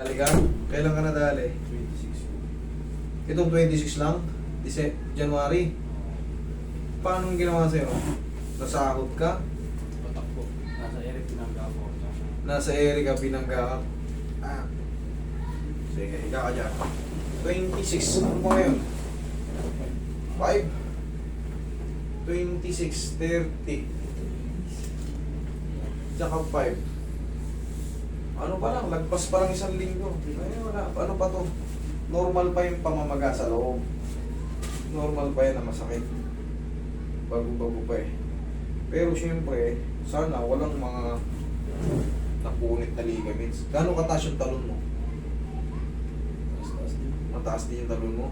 Halika, kailan ka nadali? 26. Itong 26 lang? January? Paano ang ginawa sa'yo? Nasahod ka? Patakbo. Nasa Eric Pinangga ako. Nasa area ka, Pinangga ka? Ah. Sige, higa ka dyan. 26, ano mo ngayon? 5? 26, 30. Tsaka 5. Ano pa lang, lagpas pa lang 1 linggo. Ay, wala. Ano pa to? Normal pa yung pamamaga sa loob. Normal pa yan na masakit. Bago-bago pa eh. Pero syempre, sana walang mga napunit na ligaments. Gano'ng kataas yung talon mo? Taas din. Mataas din yung talon mo?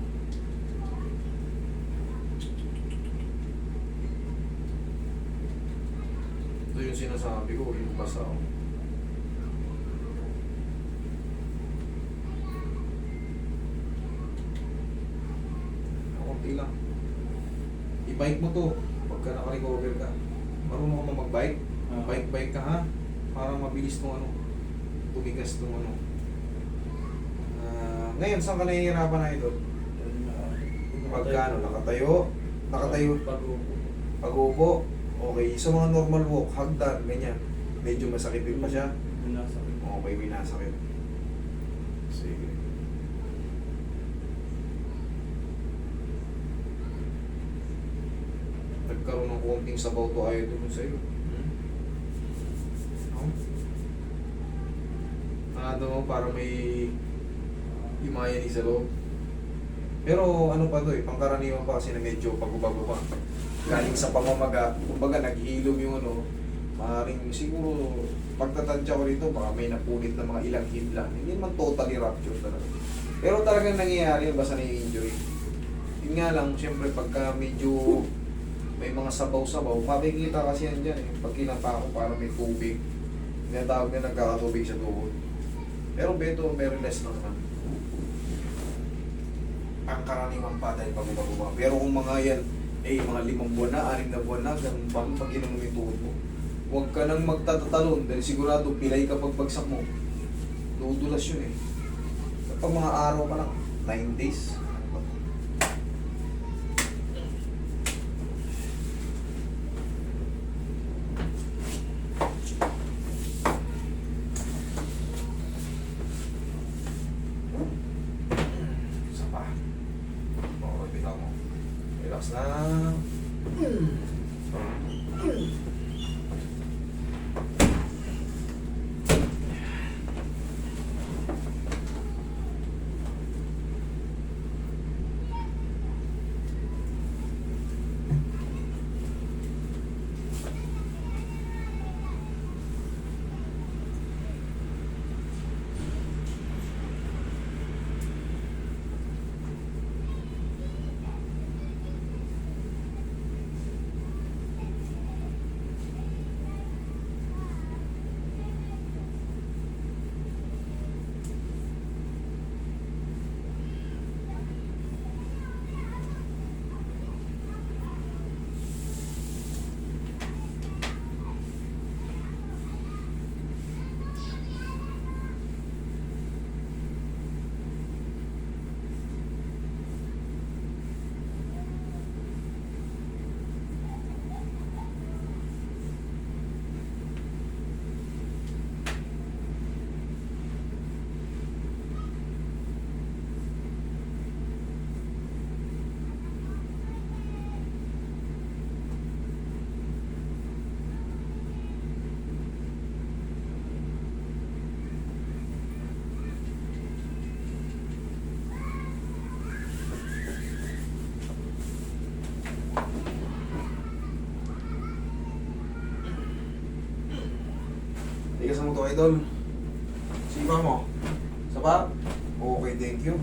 Ito yung sinasabi ko, yung basa. Kunti lang. I-bike mo to pagka naka-recover ka. Marunong ka ba mag-bike? Bike ka ha? Para mabilis tong ano, tumigas tong ano. Ngayon, saan ka nahihirapan na ito? Pagka nakatayo, pag-upo, okay. Sa mga normal walk, hagdan, ganyan. Medyo masakit din pa siya. Okay, may nasakit. Sige. Nagkaroon ng konting sabaw to ayaw doon sa'yo. Ano, para may himayan sa loob. Pero ano pa to eh, pangkaraniwan pa kasi na medyo pagbabago pa. Galing sa pamamaga, kumbaga naghihilom yung ano, maaaring siguro pagtatansya ko rito, baka may napunit na mga ilang hit lang. Hindi naman totally rupture talaga. Pero talagang nangyayari basta na yung injury. Yun nga lang, siyempre pagka medyo may mga sabaw-sabaw, makikita kasi yan dyan eh. Pag kinapa ko para may tubig, tinatawag na nagkakatubig sa tuhod. Pero beto, very less lang naman. Ang karaniwan pa dahil pag-ubaba. Pero kung mga yan, mga 5 buwan na, 6 na buwan na, ganun pa pag inom yung tuhod mo. Huwag ka nang magtatatalon dahil sigurado pilay ka pagbagsak mo. Dudulas yun eh. Kapag mga araw pa lang, 9 days. Isa pa. Okay, bitaw mo. Relax na. Tigas mo to, idol. Sipa mo. Sapa? Okay, thank you.